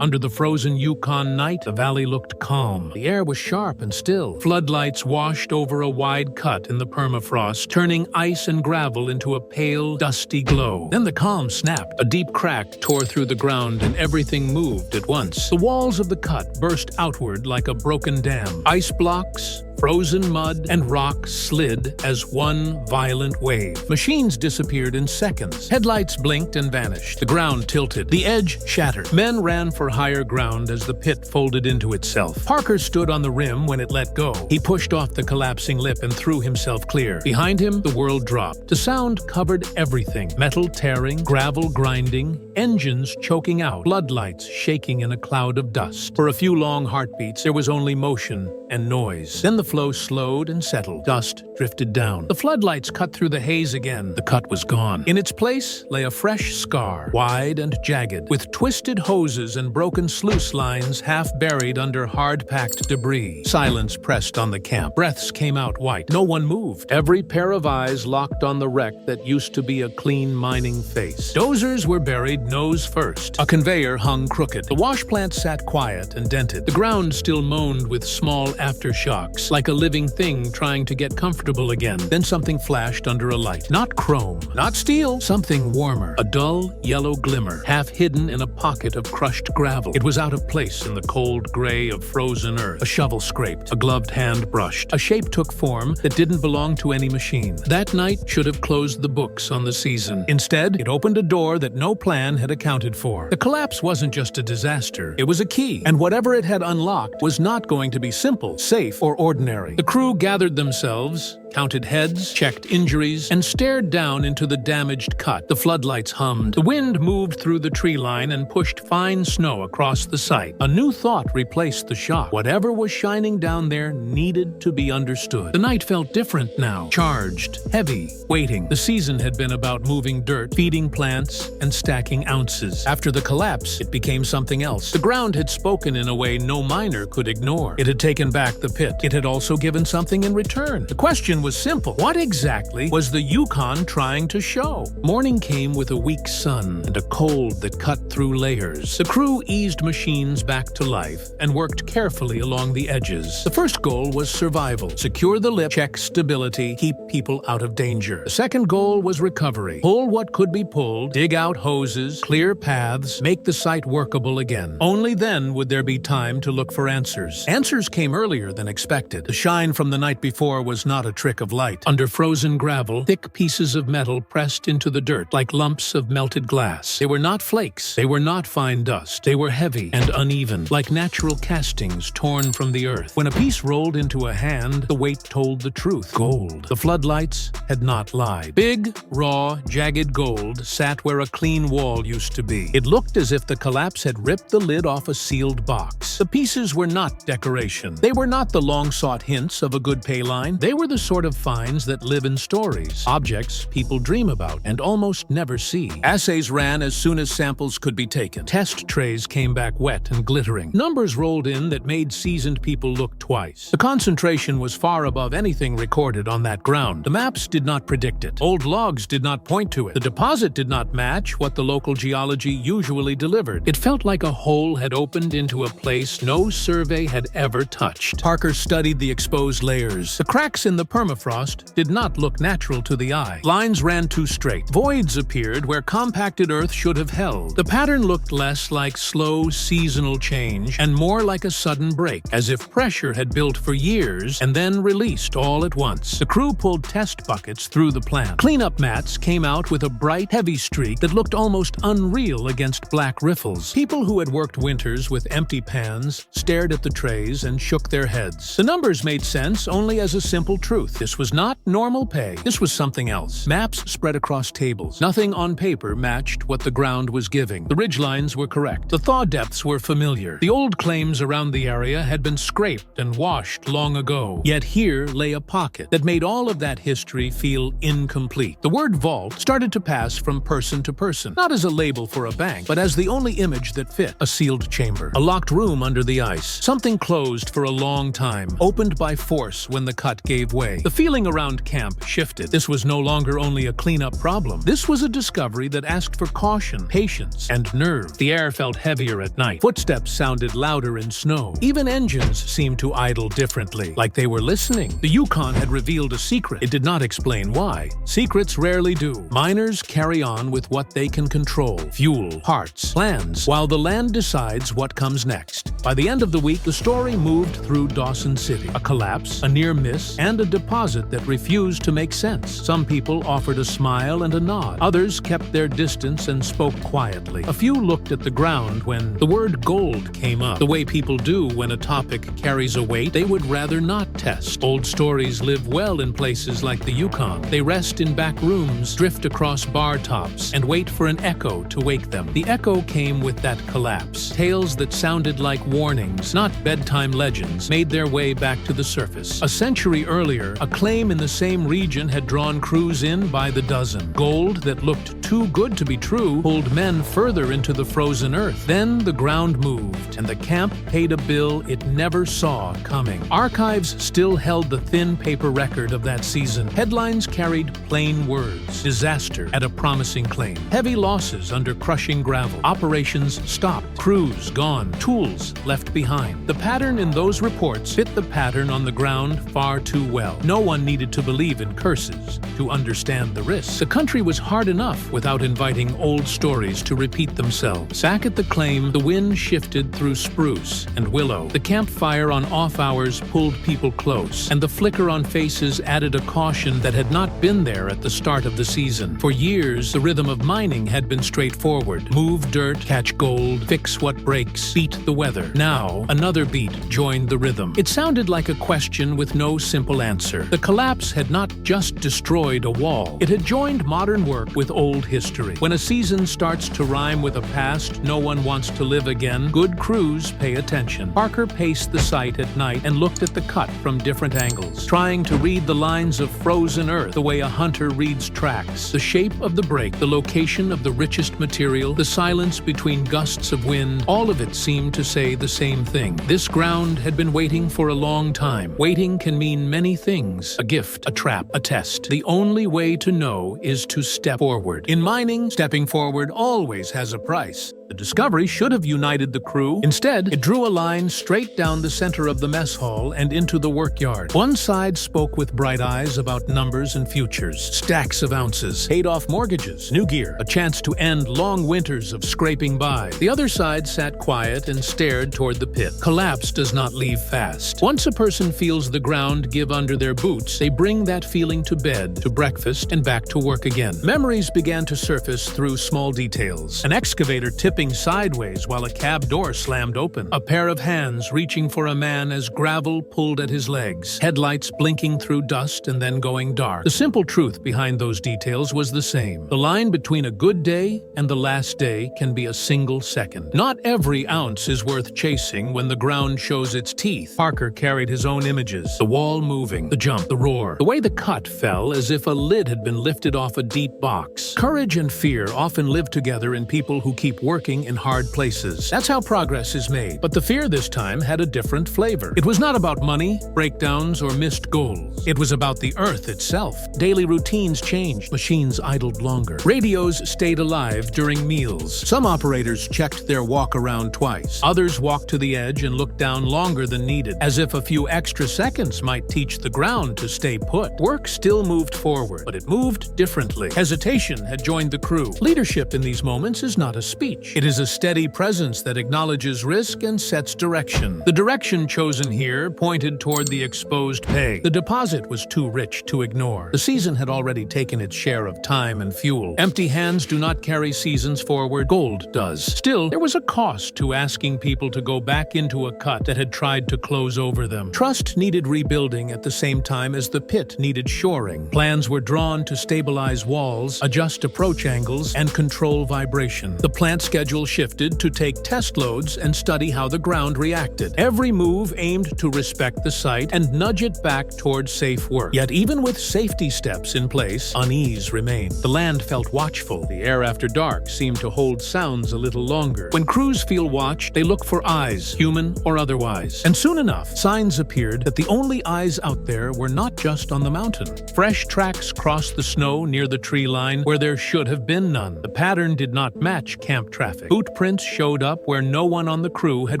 Under the frozen Yukon night, the valley looked calm. The air was sharp and still. Floodlights washed over a wide cut in the permafrost, turning ice and gravel into a pale, dusty glow. Then the calm snapped. A deep crack tore through the ground and everything moved at once. The walls of the cut burst outward like a broken dam. Ice blocks, frozen mud, and rock slid as one violent wave. Machines disappeared in seconds. Headlights blinked and vanished. The ground tilted. The edge shattered. Men ran for higher ground as the pit folded into itself. Parker stood on the rim when it let go. He pushed off the collapsing lip and threw himself clear. Behind him, the world dropped. The sound covered everything. Metal tearing, gravel grinding, engines choking out, floodlights shaking in a cloud of dust. For a few long heartbeats, there was only motion and noise. Then the flow slowed and settled. Dust drifted down. The floodlights cut through the haze again. The cut was gone. In its place lay a fresh scar, wide and jagged, with twisted hoses and broken sluice lines half buried under hard-packed debris. Silence pressed on the camp. Breaths came out white. No one moved. Every pair of eyes locked on the wreck that used to be a clean mining face. Dozers were buried nose first. A conveyor hung crooked. The wash plant sat quiet and dented. The ground still moaned with small aftershocks, like a living thing trying to get comfortable again. Then something flashed under a light. Not chrome, not steel, something warmer. A dull, yellow glimmer, half hidden in a pocket of crushed gravel. It was out of place in the cold gray of frozen earth. A shovel scraped, a gloved hand brushed. A shape took form that didn't belong to any machine. That night should have closed the books on the season. Instead, it opened a door that no plan had accounted for. The collapse wasn't just a disaster, it was a key, and whatever it had unlocked was not going to be simple, safe, or ordinary. The crew gathered themselves, counted heads, checked injuries, and stared down into the damaged cut. The floodlights hummed. The wind moved through the tree line and pushed fine snow across the site. A new thought replaced the shock. Whatever was shining down there needed to be understood. The night felt different now. Charged, heavy, waiting. The season had been about moving dirt, feeding plants, and stacking ounces. After the collapse, it became something else. The ground had spoken in a way no miner could ignore. It had taken back the pit. It had also given something in return. The question was simple. What exactly was the Yukon trying to show? Morning came with a weak sun and a cold that cut through layers. The crew eased machines back to life and worked carefully along the edges. The first goal was survival. Secure the lip, check stability, keep people out of danger. The second goal was recovery. Pull what could be pulled, dig out hoses, clear paths, make the site workable again. Only then would there be time to look for answers. Answers came earlier than expected. The shine from the night before was not a trick of light. Under frozen gravel, thick pieces of metal pressed into the dirt like lumps of melted glass. They were not flakes. They were not fine dust. They were heavy and uneven, like natural castings torn from the earth. When a piece rolled into a hand, the weight told the truth. Gold. The floodlights had not lied. Big, raw, jagged gold sat where a clean wall used to be. It looked as if the collapse had ripped the lid off a sealed box. The pieces were not decoration. They were not the long-sought hints of a good pay line. They were the sort of finds that live in stories, objects people dream about and almost never see. Assays ran as soon as samples could be taken. Test trays came back wet and glittering. Numbers rolled in that made seasoned people look twice. The concentration was far above anything recorded on that ground. The maps did not predict it. Old logs did not point to it. The deposit did not match what the local geology usually delivered. It felt like a hole had opened into a place no survey had ever touched. Parker studied the exposed layers. The cracks in the permafrost did not look natural to the eye. Lines ran too straight. Voids appeared where compacted earth should have held. The pattern looked less like slow seasonal change and more like a sudden break, as if pressure had built for years and then released all at once. The crew pulled test buckets through the plant. Cleanup mats came out with a bright, heavy streak that looked almost unreal against black riffles. People who had worked winters with empty pans stared at the trays and shook their heads. The numbers made sense only as a simple truth. This was not normal pay. This was something else. Maps spread across tables. Nothing on paper matched what the ground was giving. The ridgelines were correct. The thaw depths were familiar. The old claims around the area had been scraped and washed long ago. Yet here lay a pocket that made all of that history feel incomplete. The word vault started to pass from person to person, not as a label for a bank, but as the only image that fit. A sealed chamber. A locked room under the ice. Something closed for a long time, opened by force when the cut gave way. The feeling around camp shifted. This was no longer only a cleanup problem. This was a discovery that asked for caution, patience, and nerve. The air felt heavier at night. Footsteps sounded louder in snow. Even engines seemed to idle differently, like they were listening. The Yukon had revealed a secret. It did not explain why. Secrets rarely do. Miners carry on with what they can control: fuel, parts, plans, while the land decides what comes next. By the end of the week, the story moved through Dawson City. A collapse, a near miss, and a deposit that refused to make sense. Some people offered a smile and a nod. Others kept their distance and spoke quietly. A few looked at the ground when the word gold came up. The way people do when a topic carries a weight they would rather not test. Old stories live well in places like the Yukon. They rest in back rooms, drift across bar tops, and wait for an echo to wake them. The echo came with that collapse. Tales that sounded like warnings, not bedtime legends, made their way back to the surface. A century earlier, a claim in the same region had drawn crews in by the dozen. Gold that looked too good to be true pulled men further into the frozen earth. Then the ground moved, and the camp paid a bill it never saw coming. Archives still held the thin paper record of that season. Headlines carried plain words: disaster at a promising claim, heavy losses under crushing gravel, operations stopped, crews gone, tools left behind. The pattern in those reports fit the pattern on the ground far too well. No one needed to believe in curses to understand the risks. The country was hard enough without inviting old stories to repeat themselves. Back at the claim, the wind shifted through spruce and willow. The campfire on off hours pulled people close, and the flicker on faces added a caution that had not been there at the start of the season. For years, the rhythm of mining had been straightforward: move dirt, catch gold, fix what breaks, beat the weather. Now, another beat joined the rhythm. It sounded like a question with no simple answer. The collapse had not just destroyed a wall. It had joined modern work with old history. When a season starts to rhyme with a past no one wants to live again, good crews pay attention. Parker paced the site at night and looked at the cut from different angles, trying to read the lines of frozen earth the way a hunter reads tracks. The shape of the break, the location of the richest material, the silence between gusts of wind, all of it seemed to say the same thing. This ground had been waiting for a long time. Waiting can mean many things: a gift, a trap, a test. The only way to know is to step forward. In mining, stepping forward always has a price. The discovery should have united the crew. Instead, it drew a line straight down the center of the mess hall and into the workyard. One side spoke with bright eyes about numbers and futures, stacks of ounces, paid-off mortgages, new gear, a chance to end long winters of scraping by. The other side sat quiet and stared toward the pit. Collapse does not leave fast. Once a person feels the ground give under their boots, they bring that feeling to bed, to breakfast, and back to work again. Memories began to surface through small details. An excavator tipping sideways while a cab door slammed open. A pair of hands reaching for a man as gravel pulled at his legs. Headlights blinking through dust and then going dark. The simple truth behind those details was the same. The line between a good day and the last day can be a single second. Not every ounce is worth chasing when the ground shows its teeth. Parker carried his own images. The wall moving, the jump, the roar. The way the cut fell as if a lid had been lifted off a deep box. Courage and fear often live together in people who keep working in hard places. That's how progress is made. But the fear this time had a different flavor. It was not about money, breakdowns, or missed goals. It was about the earth itself. Daily routines changed. Machines idled longer. Radios stayed alive during meals. Some operators checked their walk around twice. Others walked to the edge and looked down longer than needed, as if a few extra seconds might teach the ground to stay put. Work still moved forward, but it moved differently. Hesitation had joined the crew. Leadership in these moments is not a speech. It is a steady presence that acknowledges risk and sets direction. The direction chosen here pointed toward the exposed pay. The deposit was too rich to ignore. The season had already taken its share of time and fuel. Empty hands do not carry seasons forward. Gold does. Still, there was a cost to asking people to go back into a cut that had tried to close over them. Trust needed rebuilding at the same time as the pit needed shoring. Plans were drawn to stabilize walls, adjust approach angles, and control vibration. The plant schedule schedule shifted to take test loads and study how the ground reacted. Every move aimed to respect the site and nudge it back towards safe work. Yet even with safety steps in place, unease remained. The land felt watchful. The air after dark seemed to hold sounds a little longer. When crews feel watched, they look for eyes, human or otherwise. And soon enough, signs appeared that the only eyes out there were not just on the mountain. Fresh tracks crossed the snow near the tree line where there should have been none. The pattern did not match camp traffic. Boot prints showed up where no one on the crew had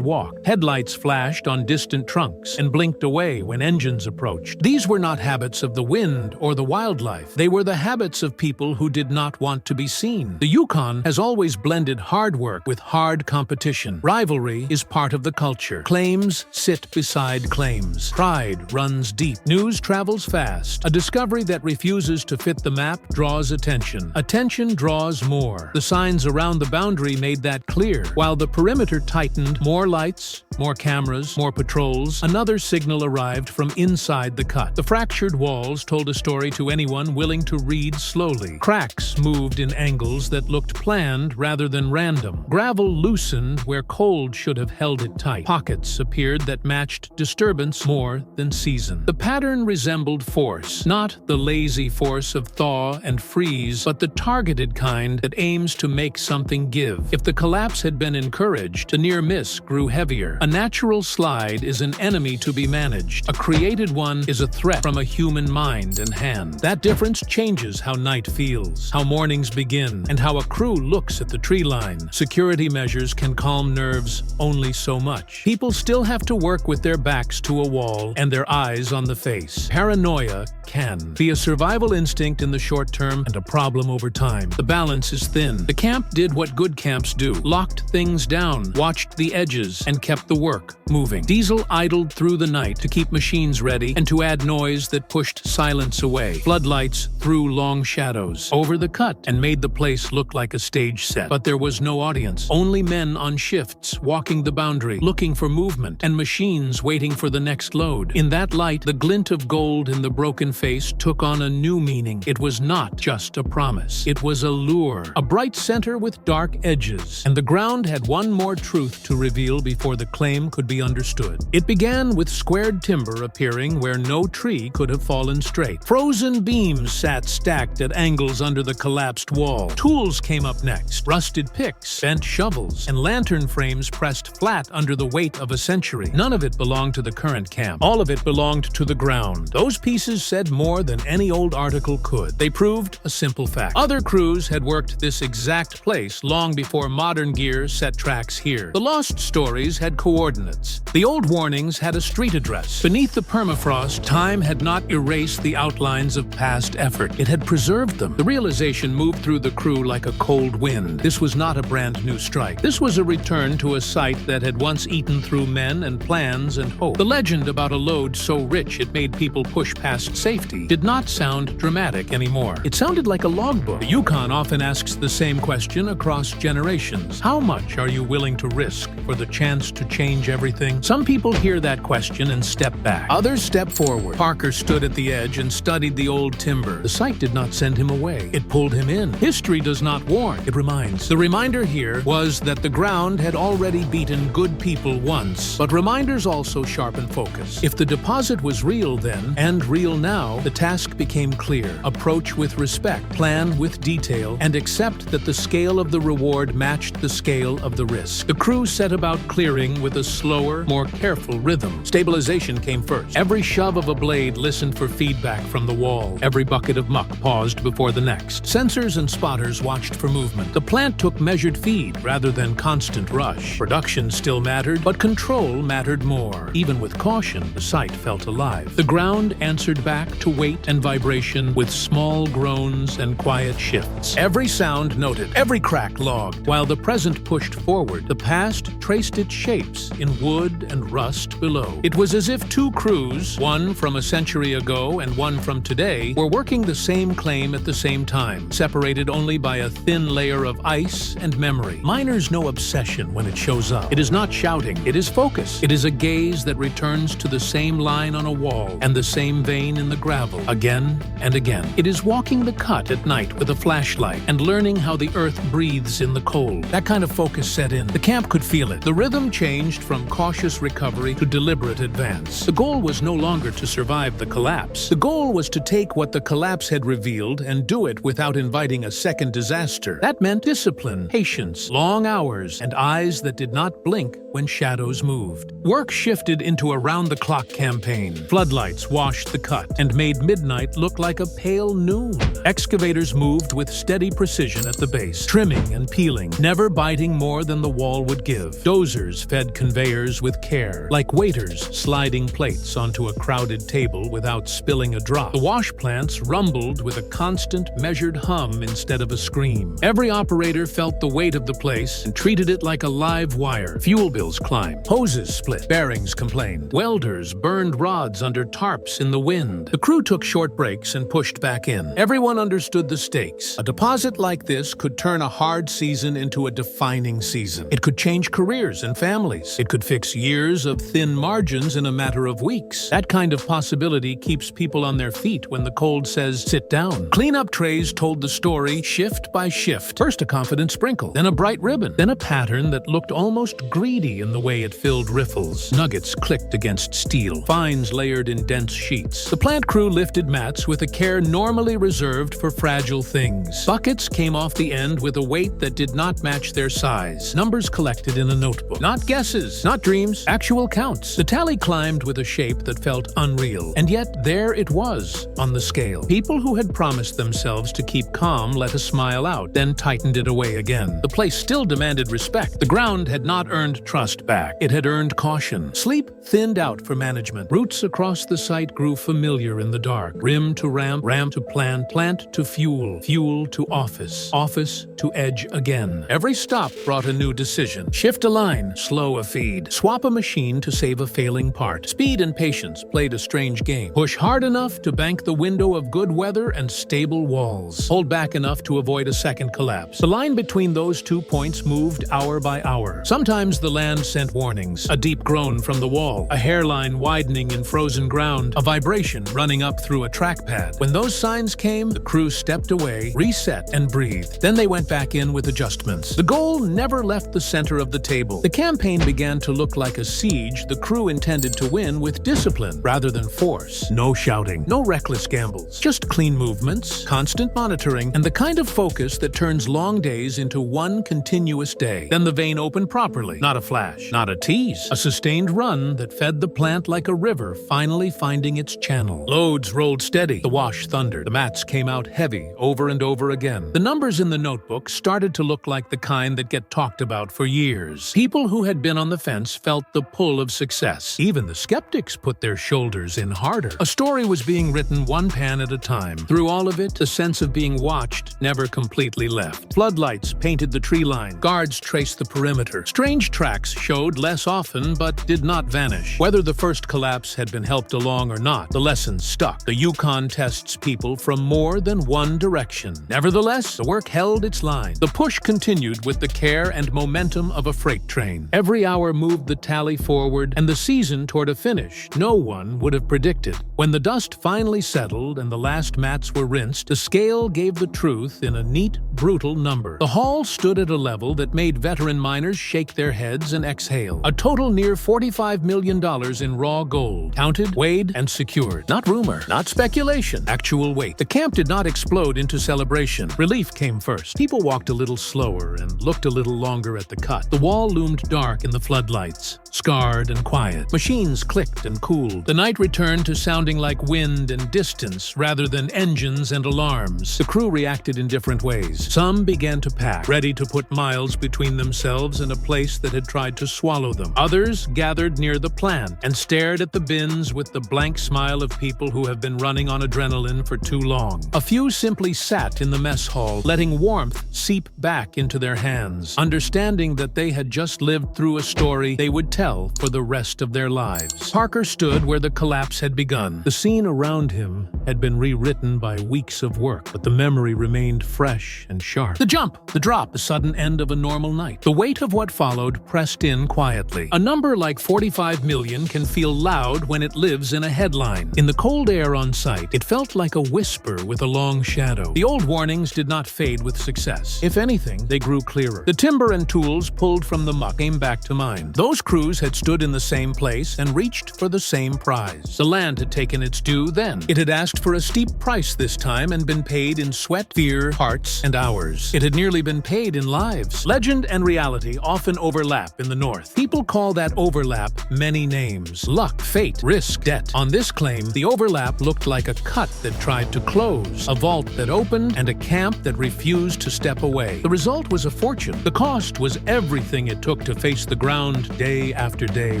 walked. Headlights flashed on distant trunks and blinked away when engines approached. These were not habits of the wind or the wildlife. They were the habits of people who did not want to be seen. The Yukon has always blended hard work with hard competition. Rivalry is part of the culture. Claims sit beside claims. Pride runs deep. News travels fast. A discovery that refuses to fit the map draws attention. Attention draws more. The signs around the boundary made that clear. While the perimeter tightened, more lights, more cameras, more patrols, another signal arrived from inside the cut. The fractured walls told a story to anyone willing to read slowly. Cracks moved in angles that looked planned rather than random. Gravel loosened where cold should have held it tight. Pockets appeared that matched disturbance more than season. The pattern resembled force, not the lazy force of thaw and freeze, but the targeted kind that aims to make something give. If the collapse had been encouraged, the near miss grew heavier. A natural slide is an enemy to be managed. A created one is a threat from a human mind and hand. That difference changes how night feels, how mornings begin, and how a crew looks at the tree line. Security measures can calm nerves only so much. People still have to work with their backs to a wall and their eyes on the face. Paranoia can be a survival instinct in the short term and a problem over time. The balance is thin. The camp did what good camps do: locked things down, watched the edges, and kept the work moving. Diesel idled through the night to keep machines ready and to add noise that pushed silence away. Floodlights threw long shadows over the cut and made the place look like a stage set. But there was no audience. Only men on shifts walking the boundary, looking for movement, and machines waiting for the next load. In that light, the glint of gold in the broken face took on a new meaning. It was not just a promise. It was a lure, a bright center with dark edges. And the ground had one more truth to reveal before the claim could be understood. It began with squared timber appearing where no tree could have fallen straight. Frozen beams sat stacked at angles under the collapsed wall. Tools came up next: rusted picks, bent shovels, and lantern frames pressed flat under the weight of a century. None of it belonged to the current camp. All of it belonged to the ground. Those pieces said more than any old article could. They proved a simple fact. Other crews had worked this exact place long before modern gear set tracks here. The lost stories had coordinates. The old warnings had a street address. Beneath the permafrost, time had not erased the outlines of past effort. It had preserved them. The realization moved through the crew like a cold wind. This was not a brand new strike. This was a return to a site that had once eaten through men and plans and hope. The legend about a load so rich it made people push past safety did not sound dramatic anymore. It sounded like a logbook. The Yukon often asks the same question across generations. How much are you willing to risk for the chance to change everything? Some people hear that question and step back. Others step forward. Parker stood at the edge and studied the old timber. The sight did not send him away. It pulled him in. History does not warn, it reminds. The reminder here was that the ground had already beaten good people once, but reminders also sharpen focus. If the deposit was real then, and real now, the task became clear. Approach with respect, plan with detail, and accept that the scale of the reward matched the scale of the risk. The crew set about clearing with a slower, more careful rhythm. Stabilization came first. Every shove of a blade listened for feedback from the wall. Every bucket of muck paused before the next. Sensors and spotters watched for movement. The plant took measured feed rather than constant rush. Production still mattered, but control mattered more. Even with caution, the site felt alive. The ground answered back to weight and vibration with small groans and quiet shifts. Every sound noted, every crack logged. While the present pushed forward, the past traced its shapes in wood and rust below. It was as if two crews, one from a century ago and one from today, were working the same claim at the same time, separated only by a thin layer of ice and memory. Miners know obsession when it shows up. It is not shouting, it is focus. It is a gaze that returns to the same line on a wall and the same vein in the gravel, again and again. It is walking the cut at night with a flashlight and learning how the earth breathes in the cold. That kind of focus set in. The camp could feel it. The rhythm changed from cautious recovery to deliberate advance. The goal was no longer to survive the collapse. The goal was to take what the collapse had revealed and do it without inviting a second disaster. That meant discipline, patience, long hours, and eyes that did not blink when shadows moved. Work shifted into a round-the-clock campaign. Floodlights washed the cut and made midnight look like a pale noon. Excavators moved with steady precision at the base, trimming and peeling, never biting more than the wall would give. Dozers fed conveyors with care, like waiters sliding plates onto a crowded table without spilling a drop. The wash plants rumbled with a constant, measured hum instead of a scream. Every operator felt the weight of the place and treated it like a live wire. Fuel bills climbed. Hoses split. Bearings complained. Welders burned rods under tarps in the wind. The crew took short breaks and pushed back in. Everyone understood the stakes. A deposit like this could turn a hard season into a defining season. It could change careers and families. It could fix years of thin margins in a matter of weeks. That kind of possibility keeps people on their feet when the cold says, sit down. Cleanup trays told the story shift by shift. First a confident sprinkle, then a bright ribbon, then a pattern that looked almost greedy in the way it filled riffles. Nuggets clicked against steel, fines layered in dense sheets. The plant crew lifted mats with a care normally reserved for fragile things. Buckets came off the end with a weight that did not match their size. Numbers collected in a notebook. Not guesses, not dreams, actual counts. The tally climbed with a shape that felt unreal. And yet there it was, on the scale. People who had promised themselves to keep calm let a smile out, then tightened it away again. The place still demanded respect. The ground had not earned trust back. It had earned caution. Sleep thinned out for management. Routes across the site grew familiar in the dark. Rim to ramp, ramp to plant, plant to fuel, fuel to office, office to edge again. Every stop brought a new decision. Shift a line, slow a feed. Swap a machine to save a failing part. Speed and patience played a strange game. Push hard enough to bank the window of good weather and stable walls. Hold back enough to avoid a second collapse. The line between those 2 points moved hour by hour. Sometimes the land sent warnings. A deep groan from the wall, a hairline widening in frozen ground, a vibration running up through a trackpad. When those signs came, the crew stepped away, reset, and breathed. Then they went back in with adjustments. The goal never left the center of the table. The campaign began to look like a siege the crew intended to win with discipline rather than force. No shouting, no reckless gambles, just clean movements, constant monitoring, and the kind of focus that turns long days into one continuous day. Then the vein opened properly. Not a flash, not a tease. A sustained run that fed the plant like a river finally finding its channel. Loads rolled steady. The wash thundered. The mats came out heavy over and over again. The numbers in the notebook started to look like the kind that get talked about for years. People who had been on the fence felt the pull of success. Even the skeptics put their shoulders in harder. A story was being written one pan at a time. Through all of it, the sense of being watched never completely left. Floodlights painted the tree line. Guards traced the perimeter. Strange tracks showed less often but did not vanish. Whether the first collapse had been helped along or not, the lessons stuck. The Yukon tests people from more than one direction. Nevertheless, the work held its line. The push continued with the care and momentum of a freight train. Every hour moved the tally forward and the season toward a finish no one would have predicted. When the dust finally settled and the last mats were rinsed, the scale gave the truth in a neat, brutal number. The haul stood at a level that made veteran miners shake their heads and exhale. A total near $45 million in raw gold. Counted, weighed, and secured. Not rumor, not speculation, actual weight. The camp did not explode into celebration. Relief came first. People walked a little slower and looked a little longer at the cut. The wall loomed dark in the floodlights, scarred and quiet. Machines clicked and cooled. The night returned to sounding like wind and distance rather than engines and alarms. The crew reacted in different ways. Some began to pack, ready to put miles between themselves and a place that had tried to swallow them. Others gathered near the plant and stared at the bins with the blank smile of people who have been running on adrenaline for too long. A few simply sat in the mess hall, letting warmth seep back into their hands, understanding that they had just lived through a story they would tell tell for the rest of their lives. Parker stood where the collapse had begun. The scene around him had been rewritten by weeks of work, but the memory remained fresh and sharp. The jump, the drop, the sudden end of a normal night. The weight of what followed pressed in quietly. A number like 45 million can feel loud when it lives in a headline. In the cold air on site, it felt like a whisper with a long shadow. The old warnings did not fade with success. If anything, they grew clearer. The timber and tools pulled from the muck came back to mind. Those crews had stood in the same place and reached for the same prize. The land had taken its due then. It had asked for a steep price this time and been paid in sweat, fear, hearts, and hours. It had nearly been paid in lives. Legend and reality often overlap in the North. People call that overlap many names. Luck, fate, risk, debt. On this claim, the overlap looked like a cut that tried to close, a vault that opened, and a camp that refused to step away. The result was a fortune. The cost was everything it took to face the ground day after day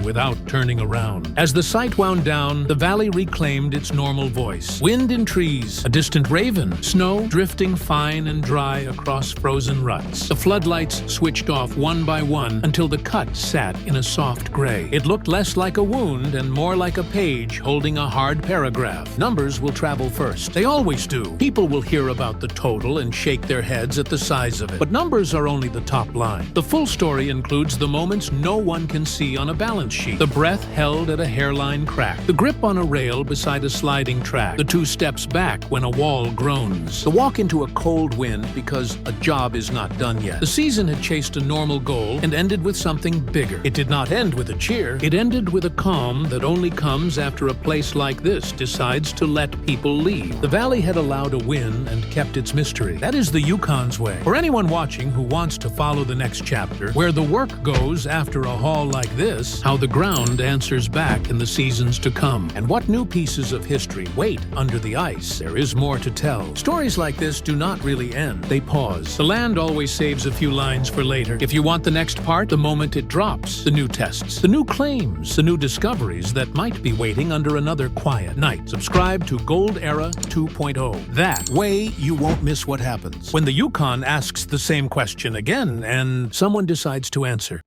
without turning around. As the site wound down, the valley reclaimed its normal voice. Wind in trees, a distant raven, snow drifting fine and dry across frozen ruts. The floodlights switched off one by one until the cut sat in a soft gray. It looked less like a wound and more like a page holding a hard paragraph. Numbers will travel first. They always do. People will hear about the total and shake their heads at the size of it. But numbers are only the top line. The full story includes the moments no one can see on a balance sheet. The breath held at a hairline crack. The grip on a rail beside a sliding track. The 2 steps back when a wall groans. The walk into a cold wind because a job is not done yet. The season had chased a normal goal and ended with something bigger. It did not end with a cheer. It ended with a calm that only comes after a place like this decides to let people leave. The valley had allowed a win and kept its mystery. That is the Yukon's way. For anyone watching who wants to follow the next chapter, where the work goes after a haul like this, how the ground answers back in the seasons to come, and what new pieces of history wait under the ice, there is more to tell. Stories like this do not really end. They pause. The land always saves a few lines for later. If you want the next part, the moment it drops, the new tests, the new claims, the new discoveries that might be waiting under another quiet night. Subscribe to Gold Era 2.0. That way you won't miss what happens when the Yukon asks the same question again and someone decides to answer.